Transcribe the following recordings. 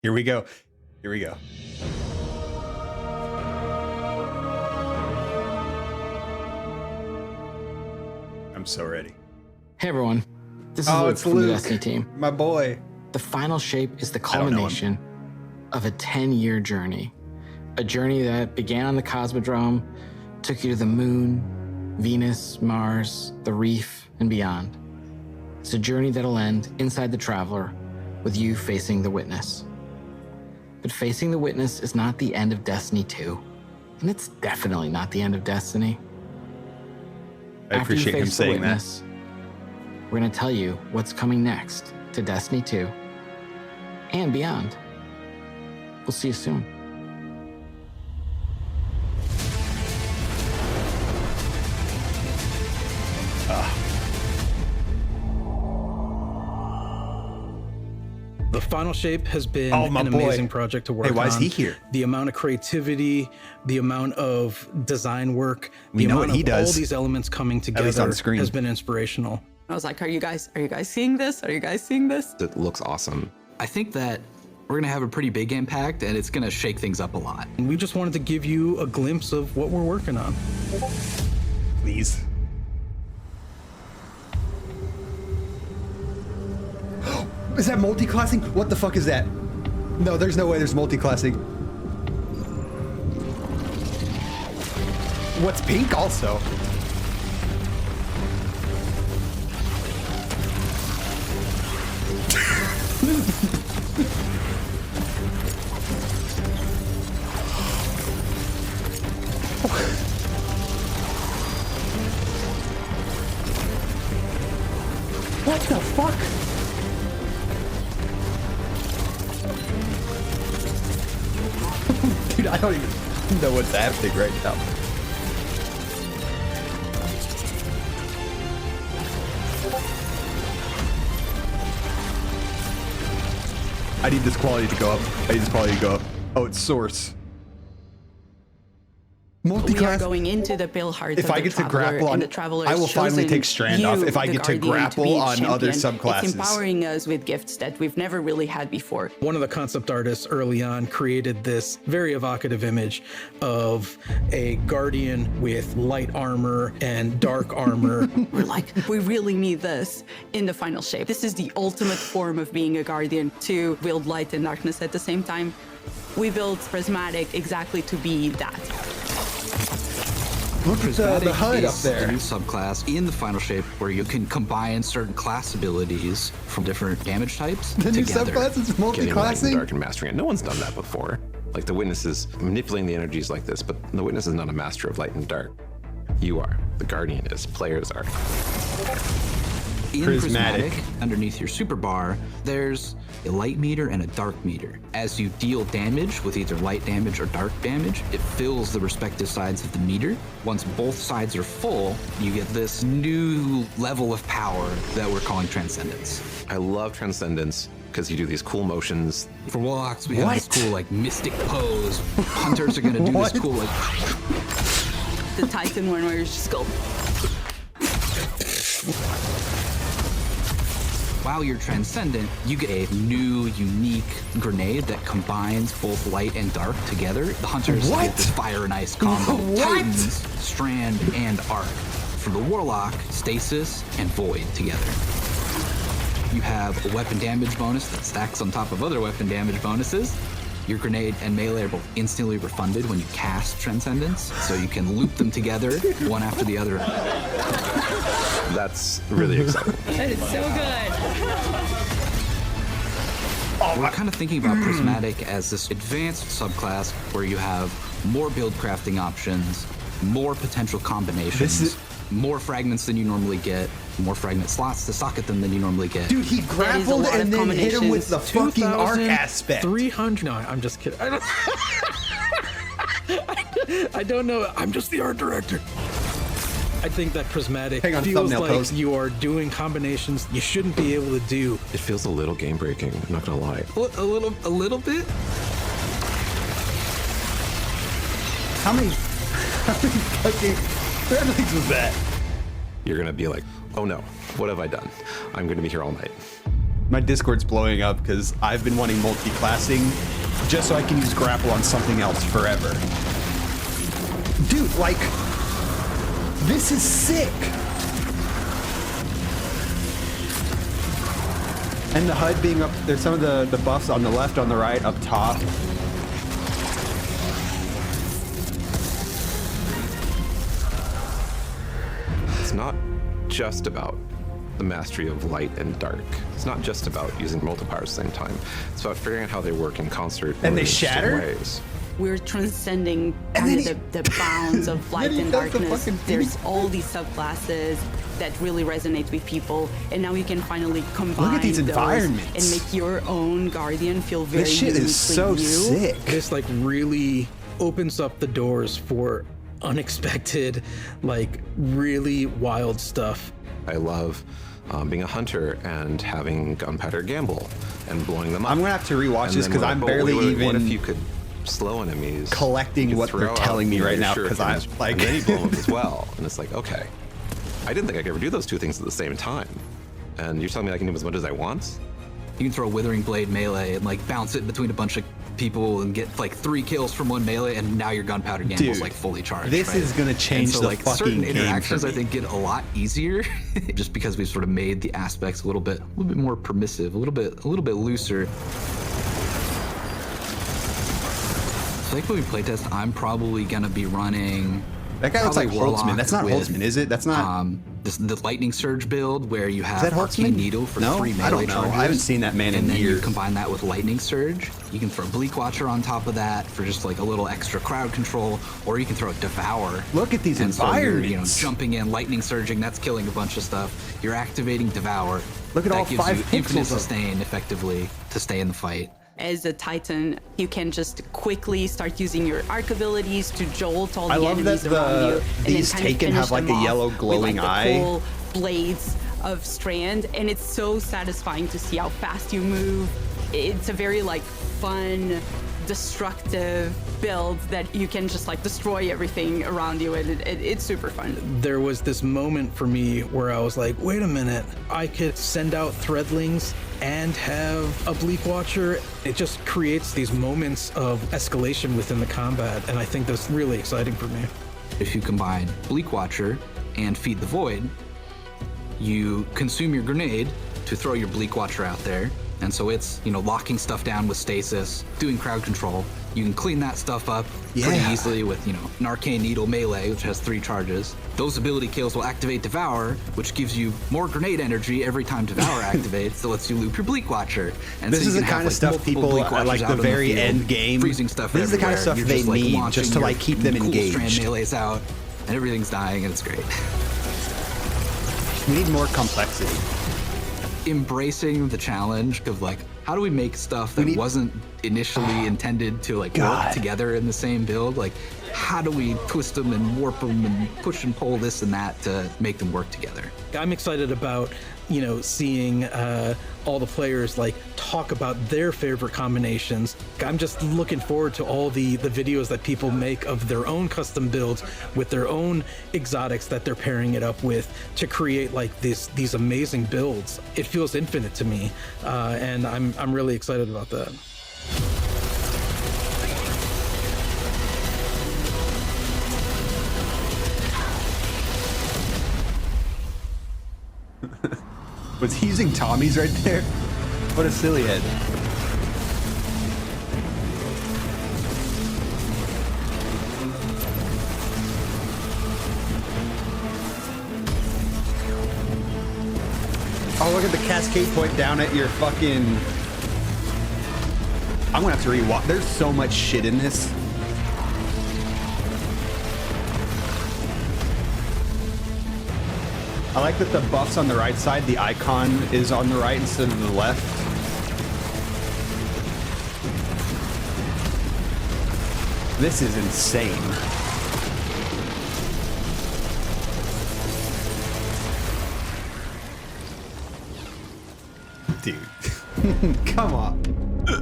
Here we go. Here we go. I'm so ready. Hey everyone, this is Luke from the Destiny team. My boy. The final shape is the culmination of a 10-year journey. A journey that began on the Cosmodrome, took you to the moon, Venus, Mars, the reef, and beyond. It's a journey that'll end inside the Traveler with you facing the Witness. But facing the Witness is not the end of Destiny 2, and it's definitely not the end of Destiny. I appreciate him saying that. We're going to tell you what's coming next to Destiny 2 and beyond. We'll see you soon. The final shape has been an amazing project to work on. Hey, why is he here? The amount of creativity, the amount of design work, We the know amount what he of does. all these elements coming least together on screen. has been inspirational. I was like, are you guys seeing this? Are you guys seeing this? It looks awesome. I think that we're gonna have a pretty big impact and it's gonna shake things up a lot. And we just wanted to give you a glimpse of what we're working on. Please. Is that multi-classing? What the fuck is that? No, there's no way there's multi-classing. What's pink also? What the fuck? Dude, I don't even know what's happening right now. I need this quality to go up. I need this quality to go up. Oh, it's source. We are Multi-class. going into the pale heart If of I the get to Traveler, grapple on, and the Traveler I will has finally chosen take Strand you, off. If I the get to Guardian, grapple be its on other champion. subclasses. It's empowering us with gifts that we've never really had before. One of the concept artists early on created this very evocative image of a guardian with light armor and dark armor. We're like, we really need this in the final shape. This is the ultimate form of being a Guardian, to wield light and darkness at the same time. We built Prismatic exactly to be that. Look at the HUD up is there. a new subclass in the final shape where you can combine certain class abilities from different damage types The new together. subclass is Getting light and multi-classing? dark and mastering it. No one's done that before. Like the Witness is manipulating the energies like this, but the Witness is not a master of light and dark. You are. The Guardian is. Players are. In Prismatic. Prismatic, underneath your super bar, there's a light meter and a dark meter. As you deal damage with either light damage or dark damage, it fills the respective sides of the meter. Once both sides are full, you get this new level of power that we're calling Transcendence. I love Transcendence because you do these cool motions. For Warlocks, we have this cool, like, mystic pose. Hunters are gonna do this cool, like, The Titan one where you just go. while you're Transcendent, you get a new, unique grenade that combines both light and dark together. The Hunters What? get this fire and ice combo. What? Titans, Strand, and Arc. For the Warlock, Stasis and Void together. You have a weapon damage bonus that stacks on top of other weapon damage bonuses. Your grenade and melee are both instantly refunded when you cast Transcendence, so you can loop them together, one after the other. That's really exciting. That is so good. We're kind of thinking about Prismatic as this advanced subclass where you have more build crafting options, more potential combinations, more fragments than you normally get, more fragment slots to socket them than you normally get. Dude, he grappled lot and of then hit him with the fucking arc 2,300 aspect. No, I'm just kidding. I don't know. I'm just the art director. I think that Prismatic Hang on, feels thumbnail like pose. you are doing combinations you shouldn't be able to do. It feels a little game breaking, I'm not gonna lie. A little bit. How many fucking families was that? You're gonna be like, oh no, what have I done? I'm gonna be here all night. My Discord's blowing up because I've been wanting multi-classing just so I can use grapple on something else forever. Dude, like, this is sick. And the HUD being up, there's some of the buffs on the left, on the right, up top. It's not just about the mastery of light and dark. It's not just about using multiple powers at the same time. It's about figuring out how they work in concert. And they in interesting shatter? ways. We're transcending And then kind of the bounds of light he and does the darkness. fucking There's thing. all these subclasses that really resonate with people, and now you can finally combine these those environments. and make your own Guardian feel very This shit uniquely is so you. sick. This like really opens up the doors for unexpected, like really wild stuff. I love being a hunter and having gunpowder gamble and blowing them up. I'm gonna have to rewatch And this then because we're I'm like, oh, barely wait, what even if you could slow enemies, collecting you could what they're throw out, telling me you know, right your now, 'cause I'm, shurikens, like- and then you blow them up as well, and it's like, okay, I didn't think I could ever do those two things at the same time, and you're telling me I can do as much as I want? You can throw Withering Blade melee and like bounce it between a bunch of people and get like 3 kills from one melee, and now your gunpowder gamble's Dude, like fully charged. this right? is gonna change and so, the like, fucking certain game for interactions I me. think get a lot easier just because we've sort of made the aspects a little bit more permissive, a little bit looser. So like when we playtest, I'm probably gonna be running. That guy looks like probably Holtzman. Warlock That's not with, Holtzman, is it? That's not. The Lightning Surge build where you have Is that Arcane Holtzman? Needle for No? 3 melee I don't know. charges. I haven't seen that man in and then years. you combine that with Lightning Surge. You can throw Bleak Watcher on top of that for just like a little extra crowd control, or you can throw Devour. Look at these and so you're, environments. jumping in, lightning surging, that's killing a bunch of stuff. You're activating Devour. Look at that all gives 5 you pixels infinite of- sustain effectively to stay in the fight. As a Titan, you can just quickly start using your arc abilities to jolt all the I love enemies that around you. these and then Taken kind of have, like, finish a them yellow off glowing with, like, eye. the cool blades of Strand, and it's so satisfying to see how fast you move. It's a very like fun, destructive build that you can just like destroy everything around you, and it's super fun. There was this moment for me where I was like, wait a minute, I could send out Threadlings and have a Bleak Watcher. It just creates these moments of escalation within the combat, and I think that's really exciting for me. If you combine Bleak Watcher and Feed the Void, you consume your grenade to throw your Bleak Watcher out there. And so it's, locking stuff down with stasis, doing crowd control. You can clean that stuff up pretty Yeah. easily with, an Arcane Needle melee, which has 3 charges. Those ability kills will activate Devour, which gives you more grenade energy every time Devour activates. So lets you loop your Bleak Watcher. And This so is you the can have, kind of stuff multiple people Bleak at, Watchers like, out the in very field, end game. freezing stuff This is the kind of everywhere. stuff You're they just, like, need launching just to, like, your keep them cool Strand engaged. melees out, and everything's dying, and it's great. We need more complexity. Embracing the challenge of like, how do we make stuff that need- wasn't initially intended to like God. work together in the same build? Like, how do we twist them and warp them and push and pull this and that to make them work together? I'm excited about, seeing all the players like talk about their favorite combinations. I'm just looking forward to all the videos that people make of their own custom builds with their own exotics that they're pairing it up with to create like these amazing builds. It feels infinite to me, and I'm really excited about that. Was he using Tommy's right there? What a silly head. Oh, look at the cascade point down at your fucking... I'm gonna have to rewatch. There's so much shit in this. I like that the buff's on the right side, the icon is on the right instead of the left. This is insane. Dude, come on.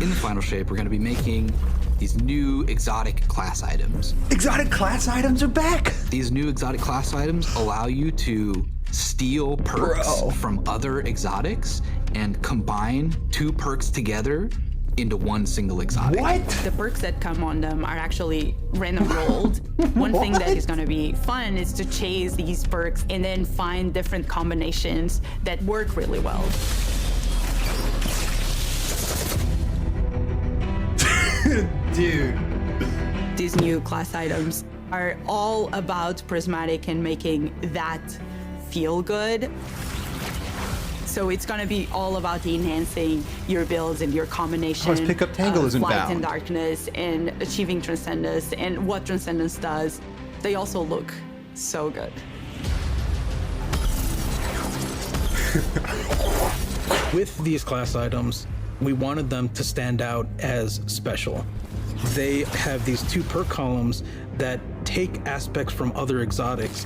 In the final shape, we're going to be making these new exotic class items. Exotic class items are back. These new exotic class items allow you to steal perks Bro. from other exotics and combine 2 perks together into one single exotic. What? The perks that come on them are actually random rolled. One thing that is going to be fun is to chase these perks and then find different combinations that work really well. Dude. These new class items are all about Prismatic and making that feel good. So it's gonna be all about enhancing your builds and your combination. Of course, Pick Up Tangle of isn't light bound. and darkness and achieving Transcendence and what Transcendence does. They also look so good. With these class items, we wanted them to stand out as special. They have these 2 perk columns that take aspects from other exotics.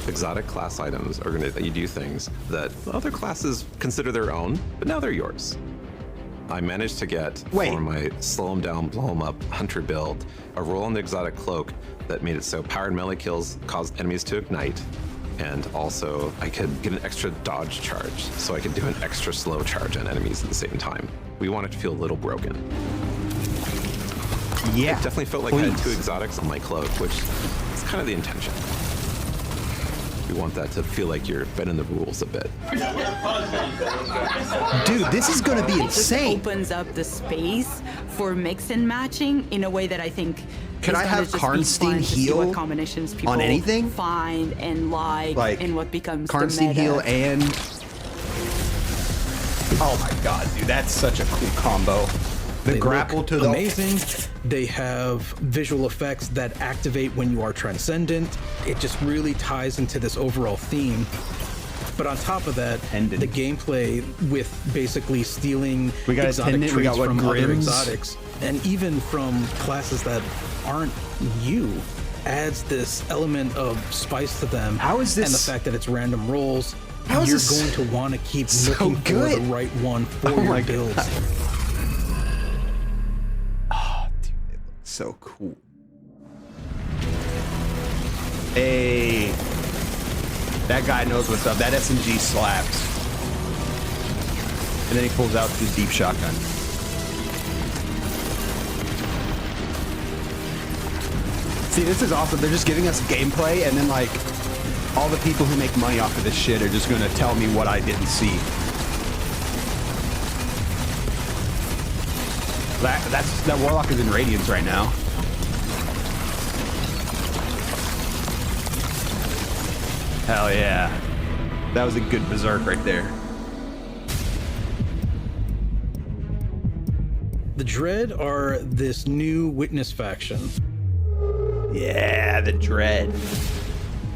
Exotic class items are going to let you do things that other classes consider their own, but now they're yours. I managed to get, for my slow 'em down, blow 'em up hunter build, a roll on the exotic cloak that made it so powered melee kills caused enemies to ignite, and also I could get an extra dodge charge, so I could do an extra slow charge on enemies at the same time. We want it to feel a little broken. Yeah. It definitely felt like I had 2 exotics on my cloak, which is kind of the intention. We want that to feel like you're bending the rules a bit. Dude, this is gonna be It just insane. opens up the space for mix and matching in a way that I think Can is I gonna have just be Karnstein fun to see heal what combinations people on anything? find and like and what becomes the Karnstein meta. heal and... Oh my god, dude, that's such a cool combo. The They grapple look to the... amazing. They have visual effects that activate when you are transcendent. It just really ties into this overall theme. But on top of that, Pendant. the gameplay with basically stealing We got a exotic pendant, we got traits what, from other Grims? exotics, and even from classes that aren't you, adds this element of spice to them. How is this- And the fact that it's random rolls, How is you're this going to want to keep so looking for good? the right one for Oh your my builds. God. Dude, it looks so cool. Hey, that guy knows what's up. That SMG slaps. And then he pulls out the deep shotgun. See, this is awesome. They're just giving us gameplay, and then like all the people who make money off of this shit are just gonna tell me what I didn't see. That warlock is in Radiance right now. Hell yeah. That was a good berserk right there. The Dread are this new witness faction. Yeah, the dread.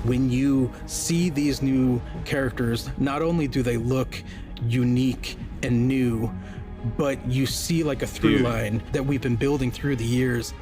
When you see these new characters, not only do they look unique and new, but you see like a through Dude. line that we've been building through the years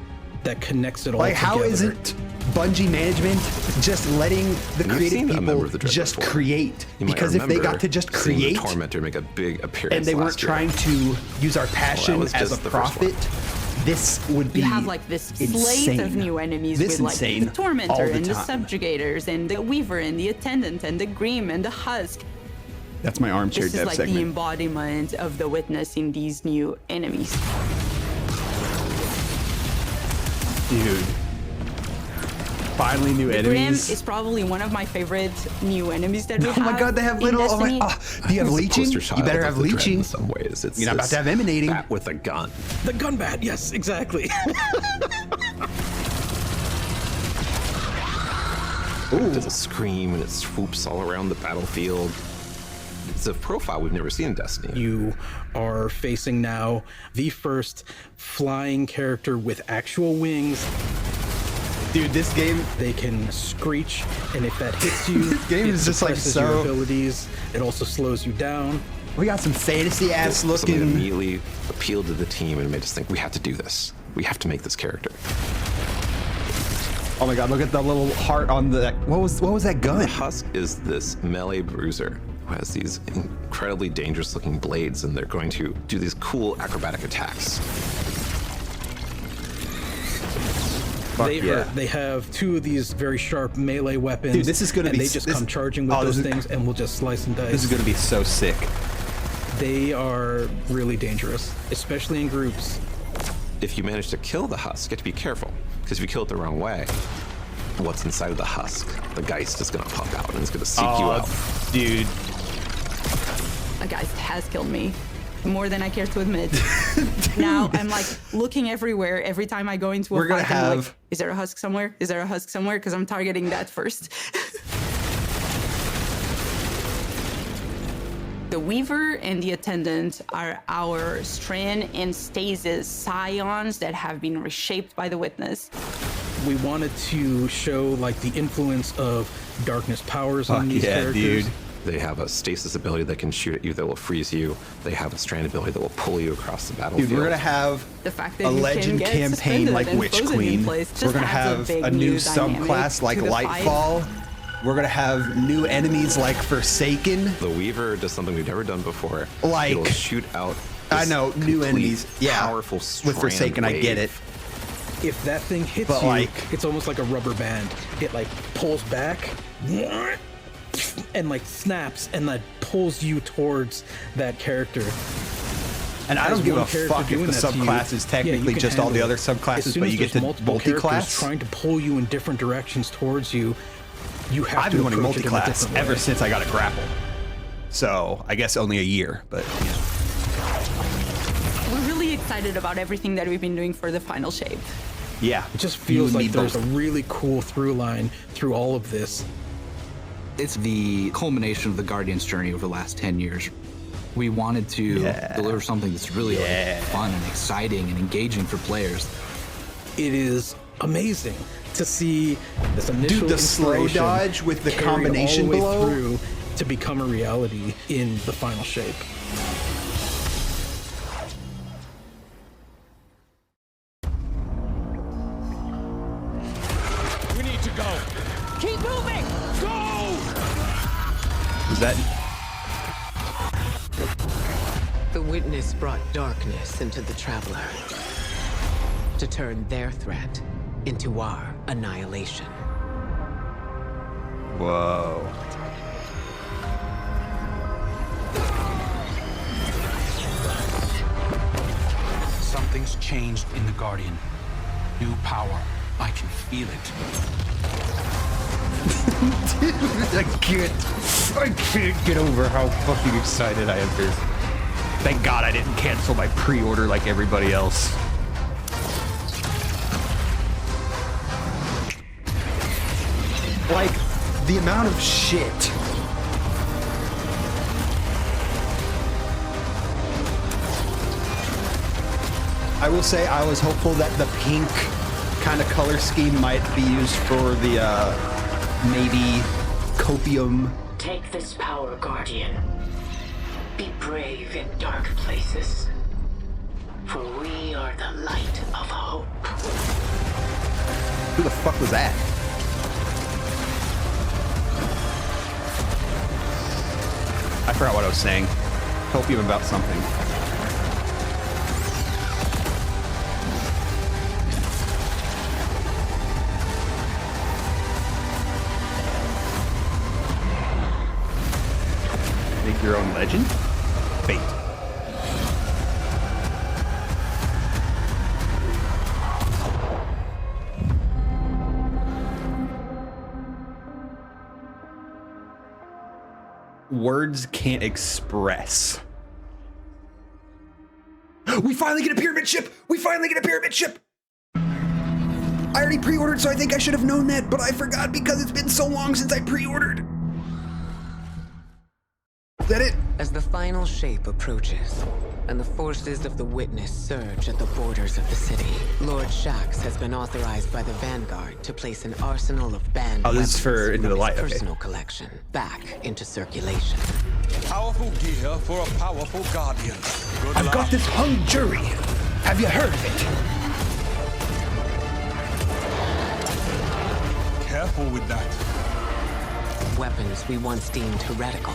that connects it all Like, together. how isn't Bungie management just letting the And you've creative seen a member of people the Dread just before. create? You might Because if they got remember to just seeing create the Tormentor make a big appearance and they weren't last year. trying to use our passion was as a just the first one. profit, this would be You have like this slate insane. of new enemies This with like insane the Tormentor all the and the time. Subjugators and the Weaver and the Attendant and the Grim and the Husk. That's my armchair This is dev like the segment. embodiment of the Witness in these new enemies. Dude. Finally new The Grim enemies. is probably one of my favorite new enemies that we Oh have. my god, they have in little. Oh my, Destiny. do you have It's the leeching? poster You child better of have the Dread leeching. in some ways. It's You're not about this to have emanating. bat with a gun. the gun bat? Yes, exactly. It does a scream and it swoops all around the battlefield. It's a profile we've never seen in Destiny. You are facing now the first flying character with actual wings. Dude, this game. They can screech, and if that hits you, This game it is just, like, suppresses so- your abilities. It also slows you down. We got some fantasy ass Something looking. immediately appealed to the team and made us think we have to do this. We have to make this character. Oh my god, look at the little heart on the. What was that gun? Husk is this melee bruiser who has these incredibly dangerous looking blades, and they're going to do these cool acrobatic attacks. They have 2 of these very sharp melee weapons. Dude, this is gonna and be they just come charging with those things, and we'll just slice and dice. This is gonna be so sick. They are really dangerous, especially in groups. If you manage to kill the husk, you have to be careful, because if you kill it the wrong way, what's inside of the husk, the Geist is gonna pop out and it's gonna seek you out. Dude. A Geist has killed me. More than I care to admit. Now I'm like looking everywhere every time I go into a fight. I'm like, is there a husk somewhere? Is there a husk somewhere? Because I'm targeting that first. The Weaver and the Attendant are our Strand and Stasis scions that have been reshaped by the Witness. We wanted to show like the influence of darkness powers on these characters. Dude. They have a stasis ability that can shoot at you that will freeze you. They have a strand ability that will pull you across the battlefield. Dude, we're gonna have the fact that a legend campaign like Witch Queen. We're gonna have a new subclass like Lightfall. We're gonna have new enemies like Forsaken. The Weaver does something we've never done before. Like, it'll shoot out. I know, new enemies. Yeah, powerful strand with Forsaken, wave. I get it. If that thing hits but you, like, it's almost like a rubber band. It like pulls back and like snaps and like pulls you towards that character. And I don't give a fuck if the subclass is technically just all the other subclasses, but you get to multi-class. Trying to pull you in different directions towards you. You have I've to been wanting approach it in a multi-class different ever way. since I got a grapple. So I guess only a year, but yeah. We're really excited about everything that we've been doing for the final shape. Yeah. It just feels like there's a really cool through line through all of this. It's the culmination of the Guardian's journey over the last 10 years. We wanted to deliver something that's really like, fun and exciting and engaging for players. It is amazing to see this initial the slow dodge with the combination all the way blow through to become a reality in the final shape. We need to go. Keep moving! Go! Is that? The Witness brought darkness into the Traveler to turn their threat into our annihilation. Whoa. Something's changed in the Guardian. New power. I can feel it. I can't get over how fucking excited I am here. Thank God I didn't cancel my pre-order like everybody else. Like, the amount of shit. I will say I was hopeful that the pink kind of color scheme might be used for the, maybe copium. Take this power, Guardian. Be brave in dark places. For we are the light of hope. Who the fuck was that? I forgot what I was saying. Copium about something. Make your own legend? Fate. Words can't express. We finally get a pyramid ship! We finally get a pyramid ship! I already pre-ordered, so I think I should have known that, but I forgot because it's been so long since I pre-ordered. Is that it? As the final shape approaches, and the forces of the Witness surge at the borders of the city, Lord Shaxx has been authorized by the Vanguard to place an arsenal of banned Oh, this is weapons for Into the from Light, his okay. personal collection back into circulation. Powerful gear for a powerful Guardian. Good I've luck. got this hung jury. Have you heard of it? Careful with that. Weapons we once deemed heretical.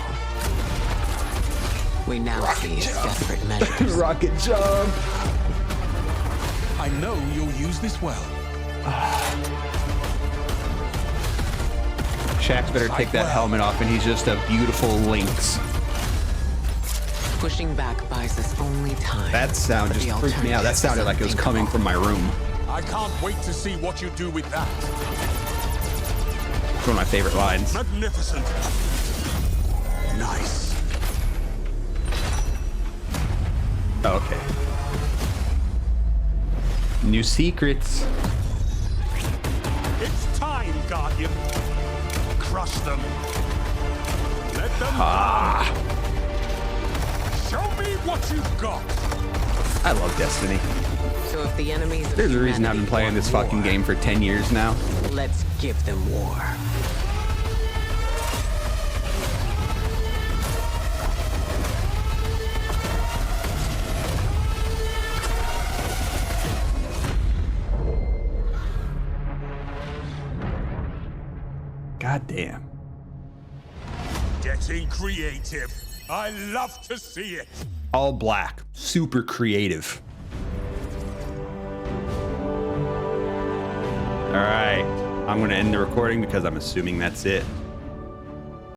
We now see as desperate measures. Rocket jump. I know you'll use this well. Shax better take that helmet off, and he's just a beautiful lynx. Pushing back buys us only time. That sound but just the freaked me out. That alternative sounded is like it was coming from unthinkable. my room. I can't wait to see what you do with that. It's one of my favorite lines. Magnificent. Nice. Okay. New secrets. It's time, Guardian. Crush them. Let them show me what you've got. I love Destiny. So if the enemies of There's a reason I've been humanity playing this want fucking war, game for 10 years now. let's give them war. God damn. Getting creative. I love to see it. All black. Super creative. All right. I'm going to end the recording because I'm assuming that's it.